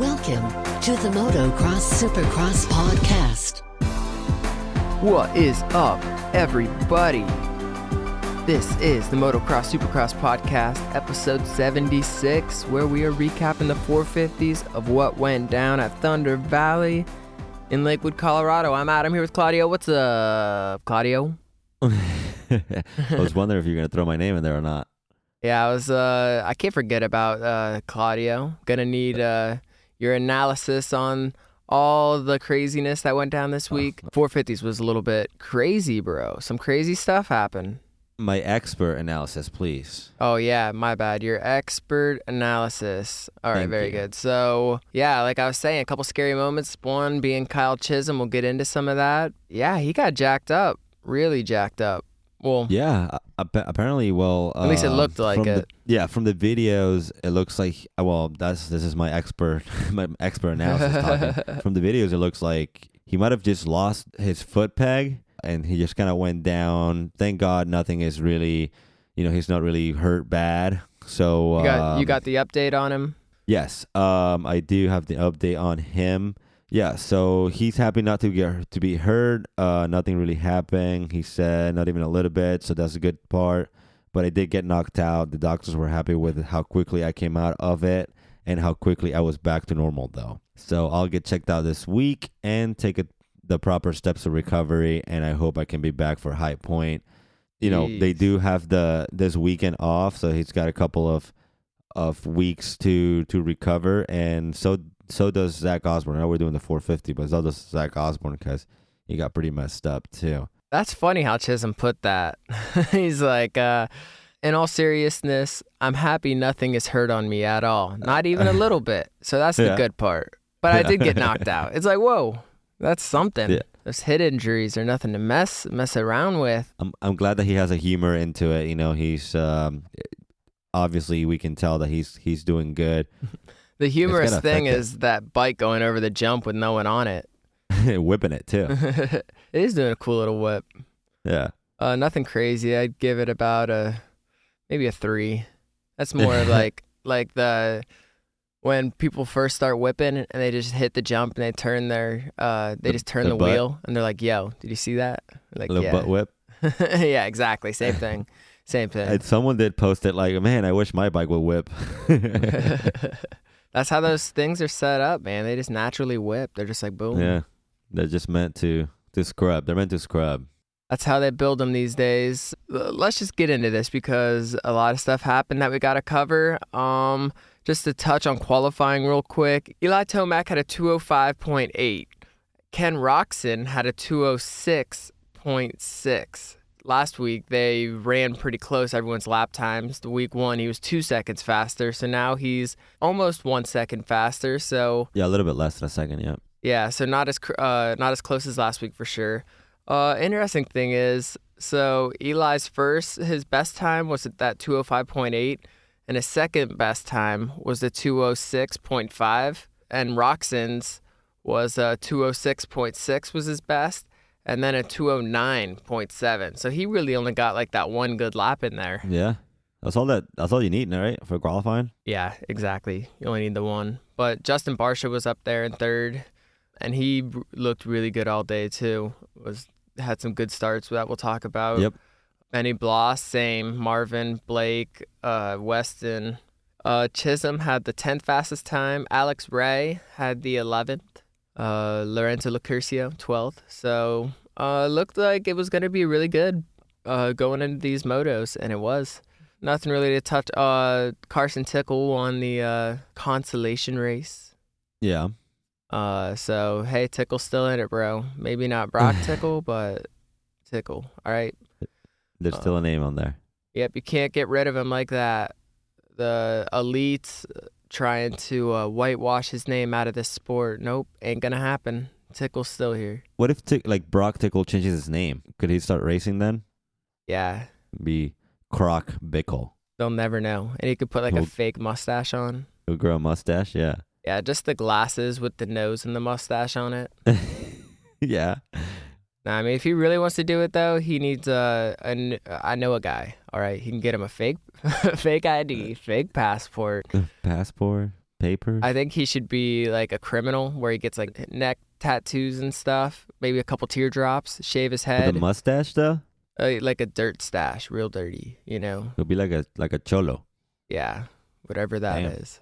Welcome to the Motocross Supercross podcast. What is up, everybody? This is the Motocross Supercross podcast, episode 76, where we are recapping the 450s of what went down at Thunder Valley in Lakewood, Colorado. I'm Adam here with Claudio. What's up, Claudio? I was wondering if you're going to throw my name in there or not. Yeah, I can't forget about Claudio. Gonna need your analysis on all the craziness that went down this week. 450s was a little bit crazy, bro. Some crazy stuff happened. My expert analysis, please. Oh, yeah, my bad. Your expert analysis. All right, very good. So, yeah, like I was saying, a couple scary moments. One being Kyle Chisholm. We'll get into some of that. Yeah, he got jacked up. Really jacked up. Well, yeah, apparently, at least it looked like it. From the videos, it looks like, this is my expert analysis talking. From the videos, it looks like he might have just lost his foot peg and he just kind of went down. Thank God nothing is really, he's not really hurt bad. So you got the update on him? Yes, I do have the update on him. Yeah, so he's happy not to be hurt. Nothing really happened. He said not even a little bit, so that's a good part. But I did get knocked out. The doctors were happy with how quickly I came out of it and how quickly I was back to normal, though. So I'll get checked out this week and take the proper steps of recovery, and I hope I can be back for High Point. They do have this weekend off, so he's got a couple of weeks to recover, and so does Zach Osborne. I know we're doing the 450, but so does Zach Osborne because he got pretty messed up too. That's funny how Chisholm put that. He's like, in all seriousness, I'm happy nothing is hurt on me at all. Not even a little bit. So that's the good part. But I did get knocked out. It's like, whoa, that's something. Yeah. Those head injuries are nothing to mess around with. I'm glad that he has a humor into it. He's obviously we can tell that he's doing good. The humorous thing is that bike going over the jump with no one on it. Whipping it, too. It is doing a cool little whip. Yeah. Nothing crazy. I'd give it about maybe a 3. That's more like when people first start whipping and they just hit the jump and they turn the wheel and they're like, yo, did you see that? Like, a little butt whip? Yeah, exactly. Same thing. Same thing. And someone did post it like, man, I wish my bike would whip. That's how those things are set up, man. They just naturally whip. They're just like, boom. Yeah. They're just meant to scrub. They're meant to scrub. That's how they build them these days. Let's just get into this because a lot of stuff happened that we got to cover. Just to touch on qualifying real quick. Eli Tomac had a 205.8. Ken Roczen had a 206.6. Last week, they ran pretty close, everyone's lap times. The week 1, he was 2 seconds faster, so now he's almost 1 second faster. So yeah, a little bit less than a second, yeah. Yeah, so not as close as last week for sure. Interesting thing is, so Eli's his best time was at that 205.8, and his second best time was the 206.5, and Roxon's was 206.6 was his best. And then a 209.7. So he really only got like that one good lap in there. Yeah. That's all you need, right? For qualifying? Yeah, exactly. You only need the one. But Justin Barsha was up there in third. And he looked really good all day too. Had some good starts that we'll talk about. Yep. Benny Bloss, same. Marvin, Blake, Weston. Chisholm had the 10th fastest time. Alex Ray had the 11th. Lorenzo Locurcio, 12th. So looked like it was going to be really good going into these motos, and it was. Nothing really to touch. Carson Tickle won the consolation race. Yeah. So, hey, Tickle's still in it, bro. Maybe not Brock Tickle, but Tickle. All right. There's still a name on there. Yep, you can't get rid of him like that. The elites trying to whitewash his name out of this sport. Nope, ain't gonna happen. Tickle's still here. What if Brock Tickle changes his name? Could he start racing then? Yeah. Be Croc Bickle. They'll never know. And he could put a fake mustache on. He'll grow a mustache, yeah. Yeah, just the glasses with the nose and the mustache on it. Yeah. Nah, I mean, if he really wants to do it, though, he needs I know a guy, all right? He can get him a fake ID, fake passport. Passport? papers. I think he should be like a criminal where he gets like neck tattoos and stuff, maybe a couple teardrops, shave his With head. a mustache though. Like a dirt stash, real dirty, you know? He'll be like a cholo. Yeah, whatever that Damn. is.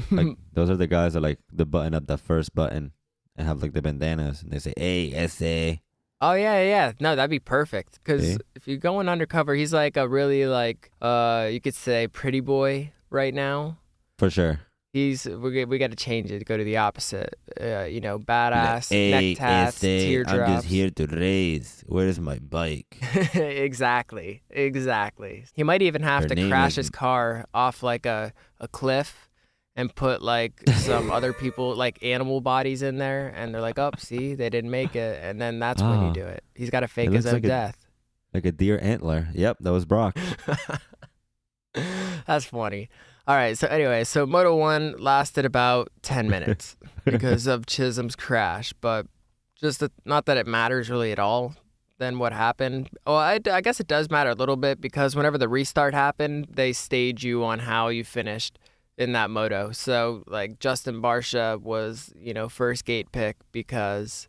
Like those are the guys that like the button up the first button and have like the bandanas and they say A-S-A. Oh, yeah. No, that'd be perfect. Because See? if you're going undercover, he's like a really like, you could say pretty boy right now. For sure. We got to change it to go to the opposite. Badass, neck tats, A-S-A, teardrops. I'm just here to race. Where's my bike? Exactly. He might even have Her to name crash is- his car off like a cliff and put like some other people, like animal bodies in there. And they're like, oh, see, they didn't make it. And then that's when you Ah. do it. He's got to fake It his looks own like death. Like a deer antler. Yep, that was Brock. That's funny. All right. So anyway, Moto 1 lasted about 10 minutes because of Chisholm's crash, but not that it matters really at all. Then what happened? Well, I guess it does matter a little bit because whenever the restart happened, they stage you on how you finished in that moto. So like Justin Barcia was, first gate pick because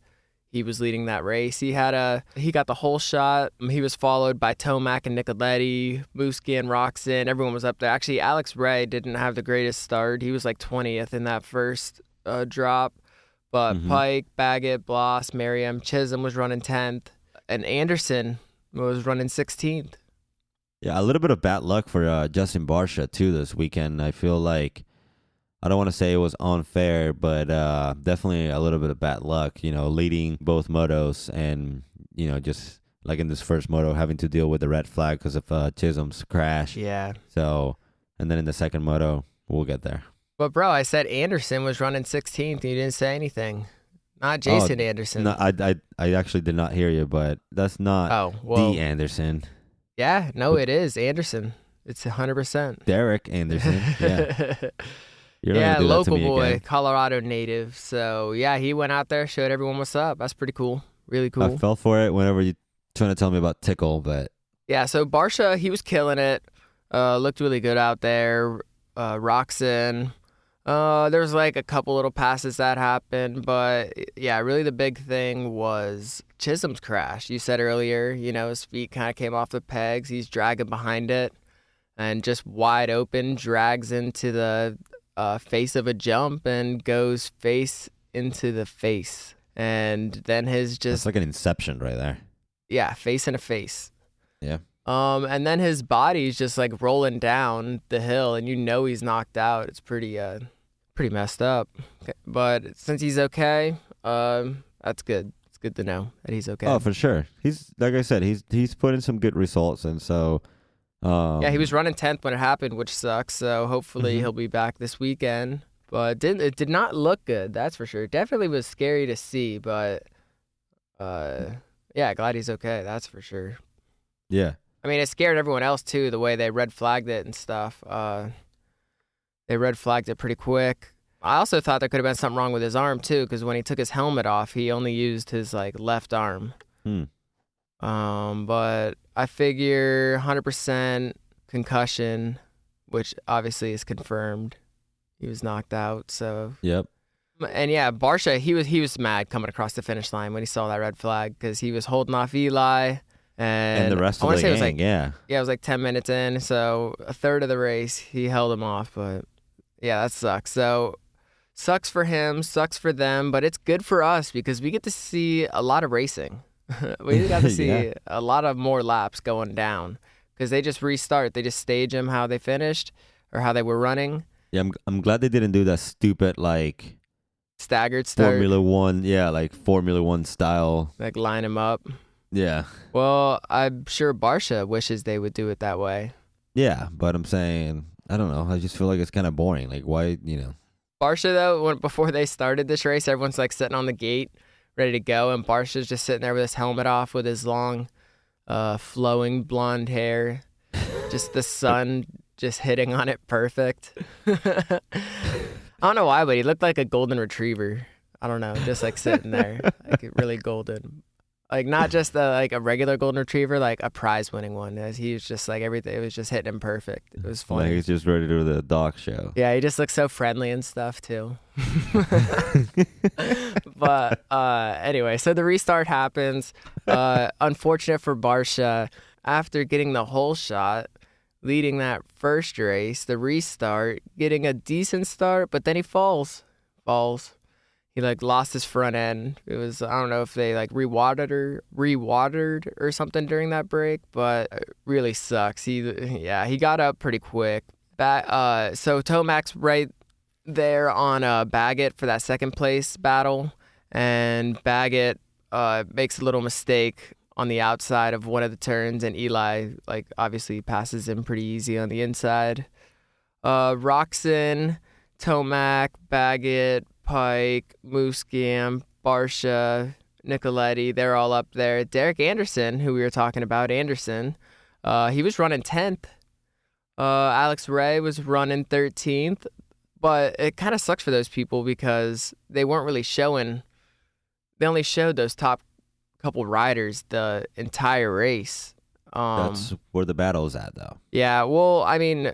he was leading that race. He got the whole shot. He was followed by Tomac and Nicoletti, Muskie and Roxon. Everyone was up there. Actually, Alex Ray didn't have the greatest start. He was like 20th in that first drop. But Pike, Baggett, Bloss, Merriam, Chisholm was running 10th. And Anderson was running 16th. Yeah, a little bit of bad luck for Justin Barcia too this weekend. I feel like, I don't want to say it was unfair, but definitely a little bit of bad luck, leading both motos and, just like in this first moto having to deal with the red flag because of Chisholm's crash. Yeah. So, and then in the second moto, we'll get there. But bro, I said Anderson was running 16th and you didn't say anything. Not Jason Anderson. No, I actually did not hear you, but that's not the Anderson. Yeah, no, it is Anderson. It's 100%. Derek Anderson. Yeah. You're not yeah, gonna do that to local me boy, again. Colorado native. So yeah, he went out there, showed everyone what's up. That's pretty cool. Really cool. I fell for it whenever you trying to tell me about Tickle, but yeah, so Barcia, he was killing it. Looked really good out there. Roxon. There was like a couple little passes that happened, but yeah, really the big thing was Chisholm's crash. You said earlier, his feet kind of came off the pegs. He's dragging behind it and just wide open, drags into the face of a jump and goes face into the face. And then it's like an inception right there. Yeah, face in a face. Yeah. And then his body's just like rolling down the hill, and he's knocked out. It's pretty messed up. Okay. But since he's okay, that's good. It's good to know that he's okay. Oh, for sure. He's like I said, he's put in some good results, and so. Yeah, he was running 10th when it happened, which sucks. So hopefully he'll be back this weekend. But it did not look good, that's for sure. Definitely was scary to see, but yeah, glad he's okay. That's for sure. Yeah. I mean, it scared everyone else, too, the way they red flagged it and stuff. They red flagged it pretty quick. I also thought there could have been something wrong with his arm, too, because when he took his helmet off, he only used his, left arm. But I figure 100% concussion, which obviously is confirmed. He was knocked out, so... Yep. And yeah, Barcia, he was mad coming across the finish line when he saw that red flag because he was holding off Eli. And the rest of the gang, yeah, it was like 10 minutes in, so a third of the race he held him off. But yeah, that sucks. So sucks for him, sucks for them, but it's good for us because we get to see a lot of racing. We got to see a lot of more laps going down because they just restart. They just stage them how they finished or how they were running. Yeah, I'm glad they didn't do that stupid staggered start. Formula One, Formula One style. Line them up. Yeah. Well, I'm sure Barcia wishes they would do it that way. Yeah, but I'm saying, I don't know. I just feel like it's kind of boring. Like, why, Barcia, though, before they started this race, everyone's sitting on the gate, ready to go, and Barcia's just sitting there with his helmet off with his long, flowing blonde hair. Just the sun just hitting on it perfect. I don't know why, but he looked like a golden retriever. I don't know, just sitting there, really golden. Like not just like a regular golden retriever, like a prize-winning one. As he was just like everything, it was just hitting him perfect. It was funny. Like he's just ready to do the dog show. Yeah, he just looks so friendly and stuff too. But anyway, so the restart happens. Unfortunate for Barsha, after getting the whole shot, leading that first race, the restart, getting a decent start, but then he falls. He like lost his front end. It was, I don't know if they like rewatered or something during that break, but it really sucks. He got up pretty quick. So Tomac's right there on Baggett for that second place battle, and Baggett makes a little mistake on the outside of one of the turns, and Eli like obviously passes him pretty easy on the inside. Roczen, Tomac, Baggett, Pike, Musquin, Barsha, Nicoletti, they're all up there. Derek Anderson, who we were talking about, he was running 10th. Alex Ray was running 13th, but it kind of sucks for those people because they weren't really showing. They only showed those top couple riders the entire race. That's where the battle's at, though. Yeah, well, I mean,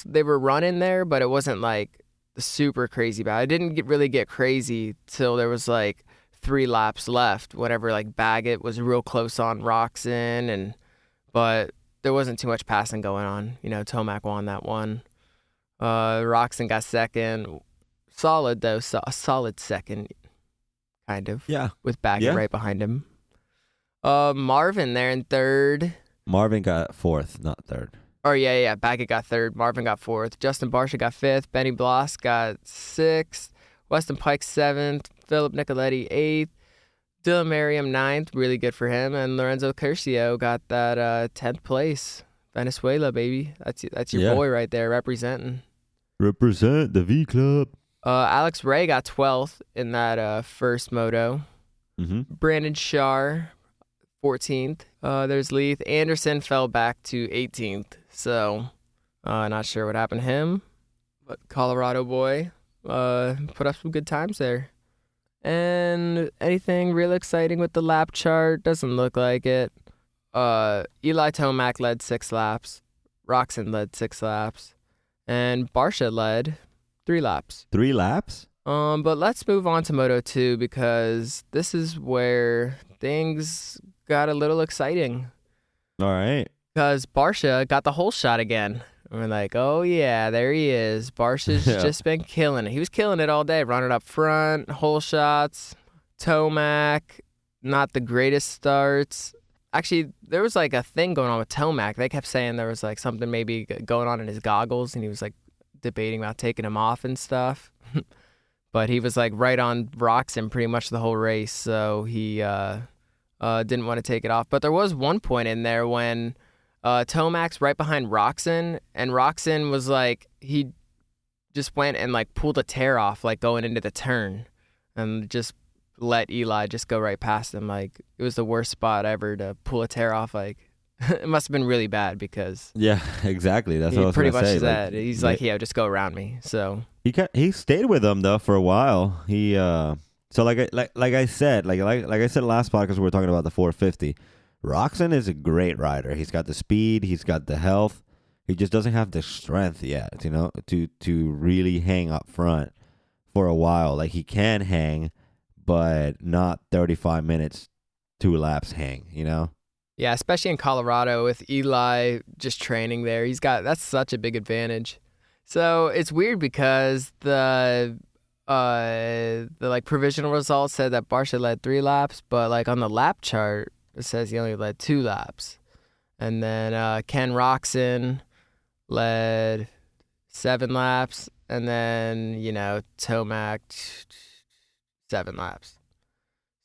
they were running there, but it wasn't like super crazy battle. It didn't really get crazy till there was like 3 laps left, whenever like Baggett was real close on Roczen, but there wasn't too much passing going on. You know, Tomac won that one. Roczen got second. Solid though, a solid second, kind of. Yeah. With Baggett right behind him. Marvin there in third. Marvin got fourth, not third. Oh, yeah. Baggett got third. Marvin got fourth. Justin Barsha got fifth. Benny Bloss got sixth. Weston Pike seventh. Philip Nicoletti eighth. Dylan Merriam ninth. Really good for him. And Lorenzo Curcio got that 10th place. Venezuela, baby. That's your boy right there representing. Represent the V Club. Alex Ray got 12th in that first moto. Mm-hmm. Brandon Shar, 14th. There's Leith. Anderson fell back to 18th. So, not sure what happened to him. But Colorado boy put up some good times there. And anything real exciting with the lap chart? Doesn't look like it. Eli Tomac led 6 laps. Roczen led 6 laps. And Barsha led 3 laps. 3 laps? But let's move on to Moto 2 because this is where things got a little exciting. All right. Because Barsha got the whole shot again. And we're like, oh yeah, there he is. Barsha's just been killing it. He was killing it all day, running up front, whole shots. Tomac, not the greatest starts. Actually, there was like a thing going on with Tomac. They kept saying there was like something maybe going on in his goggles, and he was like debating about taking them off and stuff. But he was like right on Roczen pretty much the whole race, so he didn't want to take it off. But there was one point in there when Tomac's right behind Roczen, and Roczen was like, he just went and like pulled a tear off like going into the turn and just let Eli just go right past him. Like, it was the worst spot ever to pull a tear off. Like, it must have been really bad because yeah, exactly. That's what I was pretty gonna much say. said. He's like, yeah, just go around me. So he stayed with them though for a while. He so like I said last podcast we were talking about the 450. Roczen is a great rider. He's got the speed. He's got the health. He just doesn't have the strength yet, you know, to really hang up front for a while. Like, he can hang, but not 35 minutes, 2 laps hang, you know? yeah, especially in Colorado with Eli just training there. That's such a big advantage. So it's weird because the like provisional results said that Barsha led 3 laps, but like on the lap chart it says he only led 2 laps. And then Ken Roczen led 7 laps, and then, you know, Tomac 7 laps.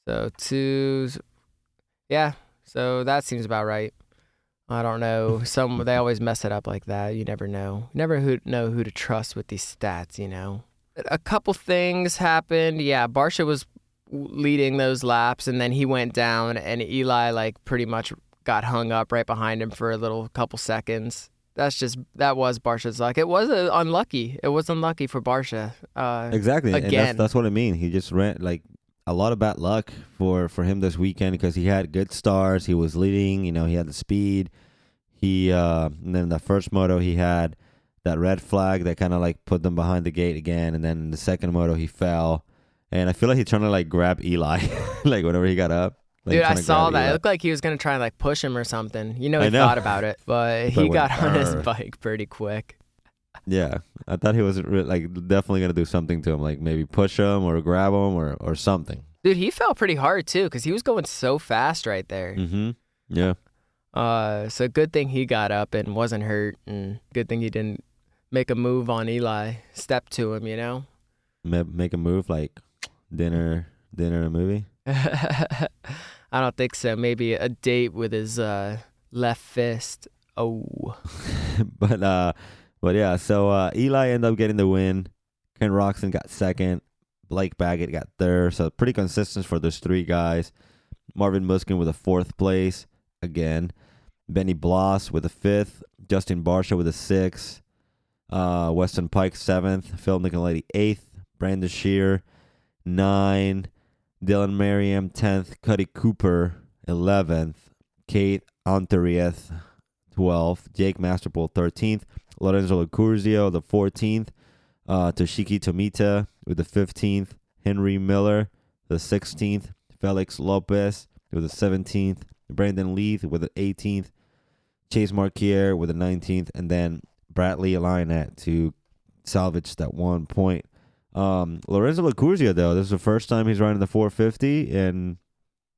So 2, yeah. So that seems about right. I don't know. They always mess it up like that. You never know. You never know who to trust with these stats, you know. A couple things happened. Yeah, Barsha was leading those laps, and then he went down, and Eli like pretty much got hung up right behind him for a couple seconds. That was Barsha's luck. It was unlucky. It was unlucky for Barsha. Exactly. Again. And that's what I mean. He just ran like a lot of bad luck for him this weekend because he had good stars. He was leading, he had the speed. And then the first moto he had that red flag that kind of like put them behind the gate again. And then in the second moto he fell. And I feel like he's trying to like grab Eli, like whenever he got up. Like, dude, I saw that. It looked like he was going to try and like push him or something. He thought about it, but he got on his bike pretty quick. Yeah, I thought he was like definitely going to do something to him, like maybe push him or grab him or something. Dude, he fell pretty hard too because he was going so fast right there. Mm-hmm. Yeah. So good thing he got up and wasn't hurt, and good thing he didn't make a move on Eli, step to him, Make a move like dinner and a movie? I don't think so. Maybe a date with his left fist. Oh. But yeah, so Eli ended up getting the win. Ken Roczen got second. Blake Baggett got third. So pretty consistent for those three guys. Marvin Muskin with a fourth place again. Benny Bloss with a fifth. Justin Barsha with a sixth. Weston Pike seventh. Phil Nicoletti eighth. Brandon Shear 9. Dylan Merriam 10th. Cuddy Cooper 11th. Kate Anterieth 12th. Jake Masterpool 13th. Lorenzo Lucurzio the 14th. Toshiki Tomita with the 15th. Henry Miller the 16th. Felix Lopez with the 17th. Brandon Leith with the 18th. Chase Marquier with the 19th. And then Bradley Lionette to salvage that 1 point. Lorenzo Lucurzio, though, this is the first time he's riding the 450, and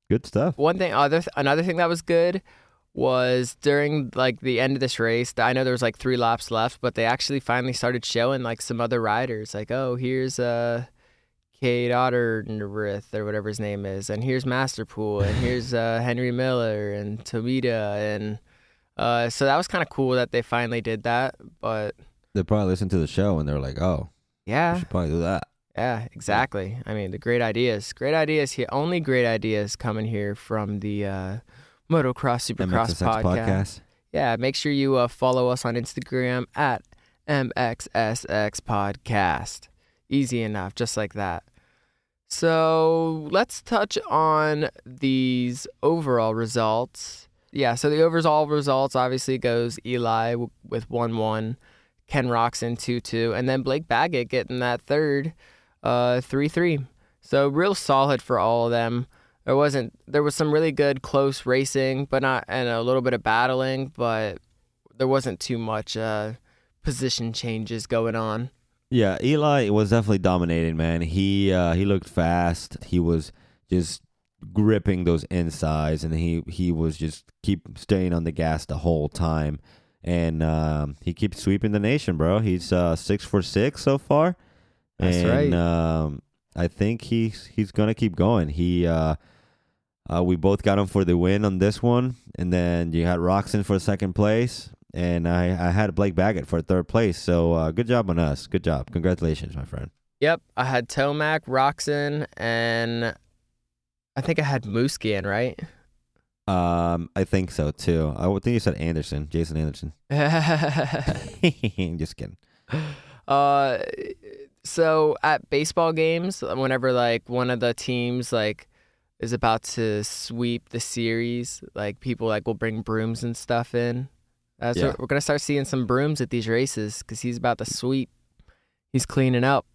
good stuff. Another thing that was good was during like the end of this race. I know there was like 3 laps left, but they actually finally started showing like some other riders. Like, oh, here's Cade Otterworth or whatever his name is, and here's Masterpool, and here's Henry Miller and Tomita, and so that was kind of cool that they finally did that. But they probably listened to the show and they're like, oh. Yeah. We should probably do that. Yeah, exactly. I mean, the great ideas here. Only great ideas coming here from the Motocross Supercross podcast. Yeah, make sure you follow us on Instagram at MXSX Podcast. Easy enough, just like that. So let's touch on these overall results. Yeah, so the overall results obviously goes Eli with 1-1. Ken Roczen 2-2, and then Blake Baggett getting that third 3-3. So real solid for all of them. There was some really good close racing, and a little bit of battling, but there wasn't too much position changes going on. Yeah, Eli was definitely dominating, man. He looked fast. He was just gripping those insides, and he was just keep staying on the gas the whole time. And he keeps sweeping the nation, bro. He's 6 for 6 so far. That's right. I think he's gonna keep going. We both got him for the win on this one, and then you had Roczen for second place, and I had Blake Baggett for third place. So good job on us. Good job. Congratulations, my friend. Yep, I had Tomac, Roczen, and I think I had Muskin, right? I think so too. I would think you said Anderson, Jason Anderson. Just kidding. So at baseball games, whenever like one of the teams like is about to sweep the series, like people like will bring brooms and stuff in. So we're gonna start seeing some brooms at these races because he's about to sweep. He's cleaning up.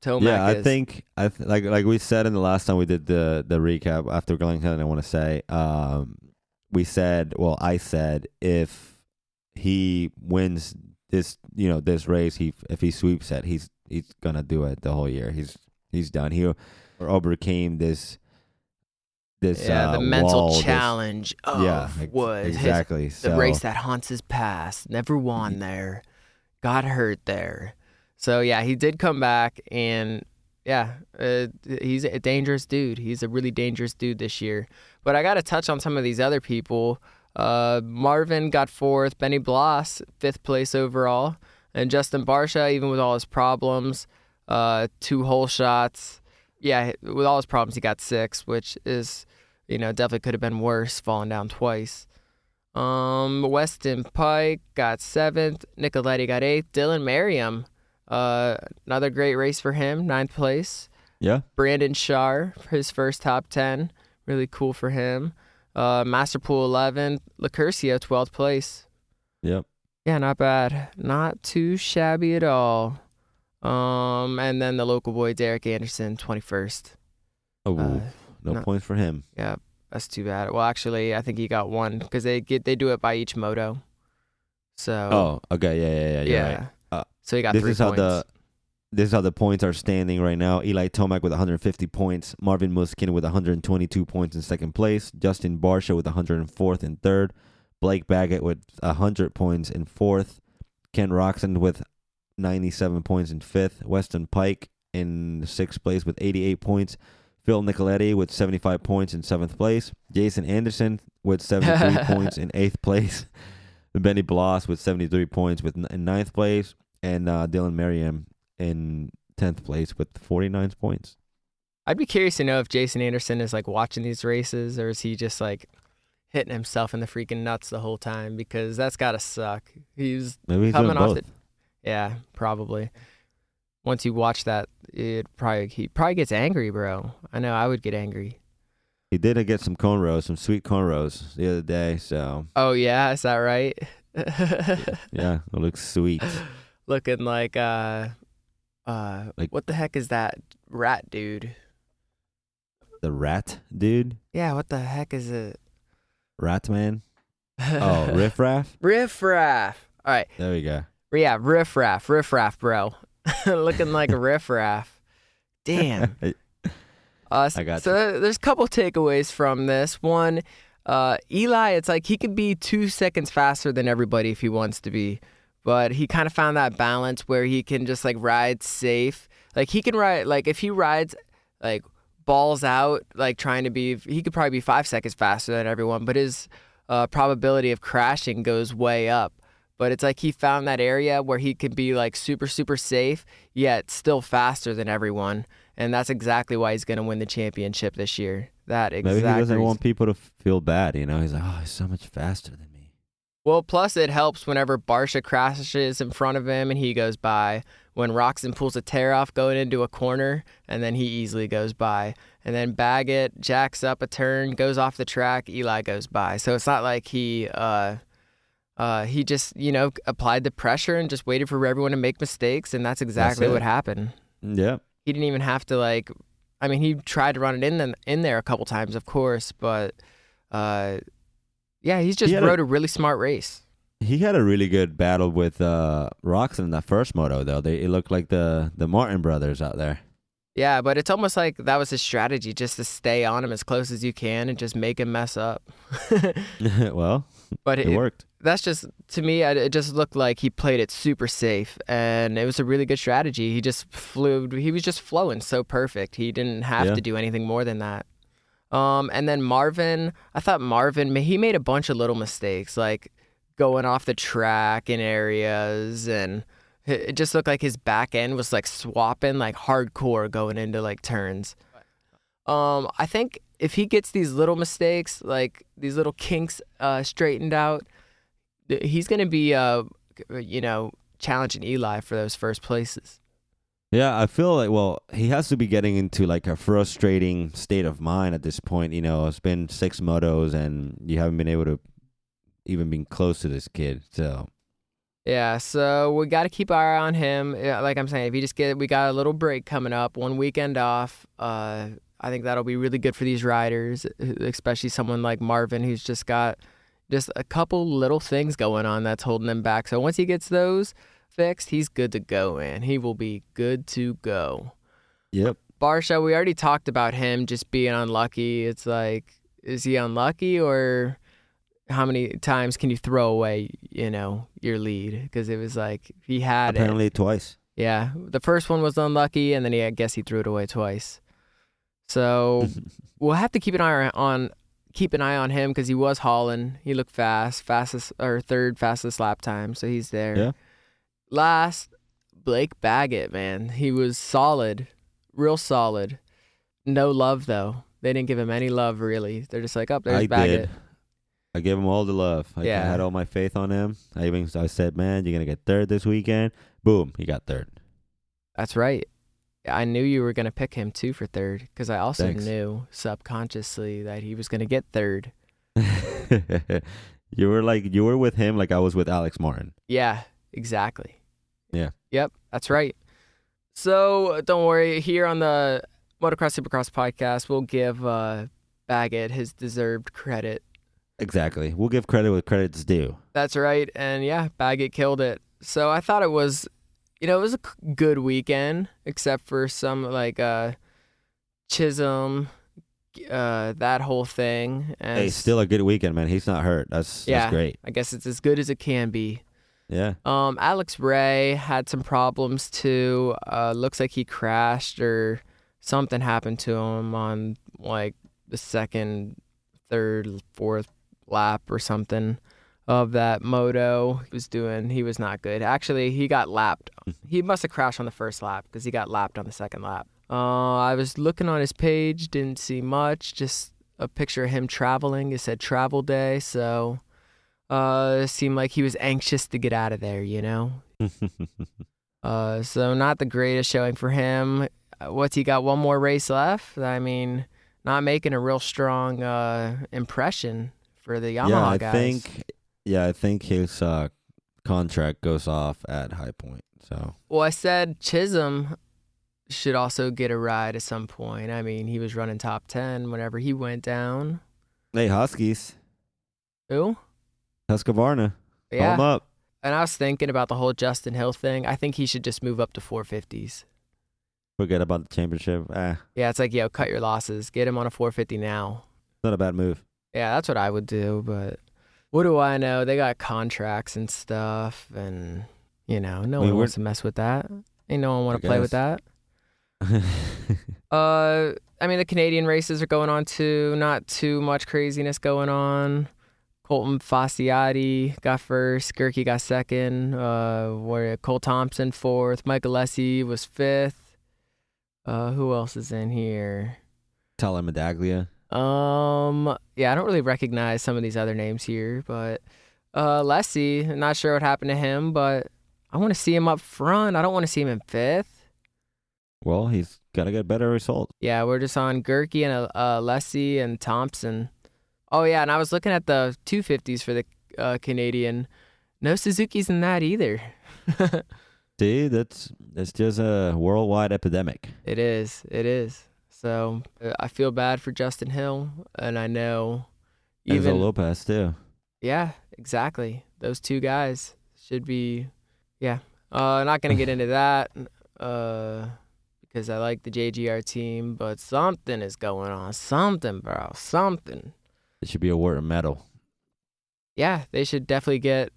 Tomac I think like we said in the last time we did the recap after Glenn, I want to say I said if he wins this race, if he sweeps it, he's gonna do it the whole year. He's done. He overcame this the mental challenge was exactly the race that haunts his past. Never won there, got hurt there. So yeah, he did come back, and he's a dangerous dude. He's a really dangerous dude this year. But I got to touch on some of these other people. Marvin got 4th, Benny Bloss 5th place overall, and Justin Barsha, even with all his problems, 2 hole shots. Yeah, with all his problems, he got 6th, which is, definitely could have been worse, falling down twice. Weston Pike got 7th, Nicoletti got 8th, Dylan Merriam. Another great race for him, 9th place. Yeah. Brandon Shar, his first top 10. Really cool for him. Master Pool 11. Lucurcia, 12th place. Yep. Yeah, not bad. Not too shabby at all. And then the local boy, Derek Anderson, 21st. Oh, no points for him. Yeah, that's too bad. Well, actually, I think he got one because they do it by each moto. So. Oh, okay. Yeah. You're right. So he got 3 points. This is how the points are standing right now. Eli Tomac with 150 points. Marvin Muskin with 122 points in second place. Justin Barsha with 104th in third. Blake Baggett with 100 points in fourth. Ken Roxon with 97 points in fifth. Weston Pike in sixth place with 88 points. Phil Nicoletti with 75 points in seventh place. Jason Anderson with 73 points in eighth place. Benny Bloss with 73 points in ninth place. And Dylan Merriam in 10th place with 49 points. I'd be curious to know if Jason Anderson is like watching these races or is he just like hitting himself in the freaking nuts the whole time, because that's gotta suck. Maybe he's coming doing off both. Yeah, probably. Once you watch that, he probably gets angry, bro. I know I would get angry. He did get some cornrows, some sweet cornrows the other day. So. Oh yeah, is that right? Yeah, it looks sweet. Looking like what the heck is that rat dude? The rat dude? Yeah, what the heck is it? Rat man? Oh, Riff Raff? Riff Raff. All right. There we go. Yeah, Riff Raff, bro. Looking like a Riff Raff. Damn. I got so there's a couple takeaways from this. One, Eli, it's like he could be 2 seconds faster than everybody if he wants to be. But he kind of found that balance where he can just like ride safe. Like he can ride, like if he rides like balls out, like trying to be, he could probably be 5 seconds faster than everyone, but his probability of crashing goes way up. But it's like he found that area where he could be like super, super safe, yet still faster than everyone. And that's exactly why he's going to win the championship this year. Maybe he doesn't want people to feel bad, you know? He's like, oh, he's so much faster than me. Well, plus it helps whenever Barsha crashes in front of him and he goes by. When Roxon pulls a tear off going into a corner, and then he easily goes by. And then Baggett jacks up a turn, goes off the track, Eli goes by. So it's not like he just, applied the pressure and just waited for everyone to make mistakes, and that's exactly what happened. Yeah. He didn't even have to he tried to run it in there a couple times, of course, but he's just rode a really smart race. He had a really good battle with Roxon in that first moto, though. It looked like the Martin brothers out there. Yeah, but it's almost like that was his strategy, just to stay on him as close as you can and just make him mess up. Well, but it worked. That's just, to me, it just looked like he played it super safe, and it was a really good strategy. He just flew. He was just flowing so perfect. He didn't have to do anything more than that. And then Marvin, I thought he made a bunch of little mistakes, like going off the track in areas, and it just looked like his back end was like swapping like hardcore going into like turns. I think if he gets these little mistakes, like these little kinks straightened out, he's going to be, challenging Eli for those first places. Yeah, I feel like, he has to be getting into like a frustrating state of mind at this point. You know, it's been 6 motos and you haven't been able to even be close to this kid. So, yeah, so we got to keep our eye on him. Yeah, like I'm saying, we got a little break coming up, 1 weekend off. I think that'll be really good for these riders, especially someone like Marvin, who's just got just a couple little things going on that's holding him back. So once he gets those fixed, he's good to go, man. He will be good to go. Yep. Barsha, we already talked about him just being unlucky. It's like, is he unlucky, or how many times can you throw away, your lead? Because it was like he had apparently twice. Yeah, the first one was unlucky, and then I guess he threw it away twice. So we'll have to keep an eye on him because he was hauling. He looked third fastest lap time, so he's there. Yeah. Last, Blake Baggett, man. He was solid, real solid. No love, though. They didn't give him any love, really. They're just like, oh, there's Baggett. I gave him all the love. I had all my faith on him. I said, man, you're going to get third this weekend. Boom, he got third. That's right. I knew you were going to pick him too for third because I also Thanks. knew subconsciously that he was going to get third. You were with him like I was with Alex Martin. Yeah, exactly. Yeah. Yep, that's right. So don't worry. Here on the Motocross Supercross podcast, we'll give Baggett his deserved credit. Exactly. We'll give credit where credit's due. That's right. And yeah, Baggett killed it. So I thought it was, it was a good weekend, except for some like Chisholm, that whole thing. And Hey, still a good weekend, man. He's not hurt. That's great. I guess it's as good as it can be. Yeah. Alex Ray had some problems too. Looks like he crashed or something happened to him on like the second, third, fourth lap or something of that moto. He was not good. Actually, he got lapped. He must have crashed on the first lap because he got lapped on the second lap. I was looking on his page, didn't see much, just a picture of him traveling. It said travel day, so it seemed like he was anxious to get out of there, So not the greatest showing for him. What's he got? One more race left? I mean, not making a real strong impression for the Yamaha guys. I think his contract goes off at High Point. So. Well, I said Chisholm should also get a ride at some point. I mean, he was running top 10 whenever he went down. Hey, Huskies. Who? Husqvarna. Yeah. Call him up. And I was thinking about the whole Justin Hill thing. I think he should just move up to 450s. Forget about the championship. Yeah, it's like, cut your losses. Get him on a 450 now. Not a bad move. Yeah, that's what I would do, but what do I know? They got contracts and stuff, and, no one wants to mess with that. Ain't no one want to play with that. I mean, the Canadian races are going on too. Not too much craziness going on. Colton Fasciati got first. Gerke got second. Cole Thompson fourth. Michael Alessi was fifth. Who else is in here? Tyler Medaglia. Yeah, I don't really recognize some of these other names here, but Alessi, not sure what happened to him, but I want to see him up front. I don't want to see him in fifth. Well, he's got to get better results. Yeah, we're just on Gerke and Alessi and Thompson. Oh, yeah, and I was looking at the 250s for the Canadian. No Suzuki's in that either. See, that's just a worldwide epidemic. It is. So I feel bad for Justin Hill, and I know Enzo Lopez, too. Yeah, exactly. Those two guys should be, not going to get into that because I like the JGR team, but something is going on. Something, bro. Something. It should be a awarded medal. Yeah, they should definitely get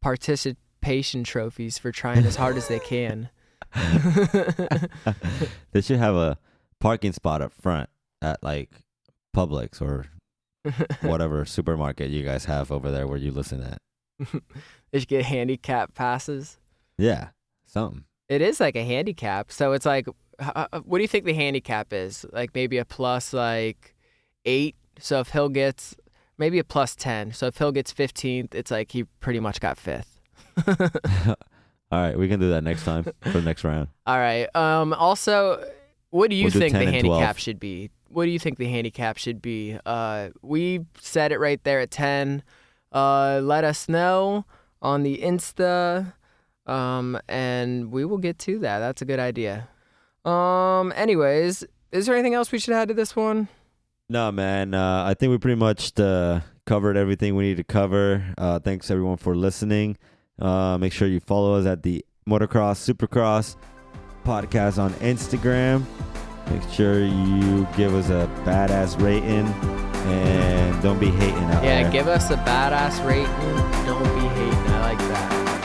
participation trophies for trying as hard as they can. They should have a parking spot up front at like Publix or whatever supermarket you guys have over there where you listen at. They should get handicap passes. Yeah, something. It is like a handicap. So it's like, what do you think the handicap is? Like maybe a plus like 8. So if Hill gets maybe a plus 10. So if Hill gets 15th, it's like he pretty much got 5th. All right, we can do that next time for the next round. All right. Also, what do you think the handicap 12. should be? What do you think the handicap should be? We set it right there at 10. Let us know on the Insta, and we will get to that. That's a good idea. Anyways, is there anything else we should add to this one? No, man. I think we pretty much covered everything we need to cover. Thanks, everyone, for listening. Make sure you follow us at the Motocross Supercross podcast on Instagram. Make sure you give us a badass rating and don't be hating out there. Yeah, give us a badass rating. Don't be hating. I like that.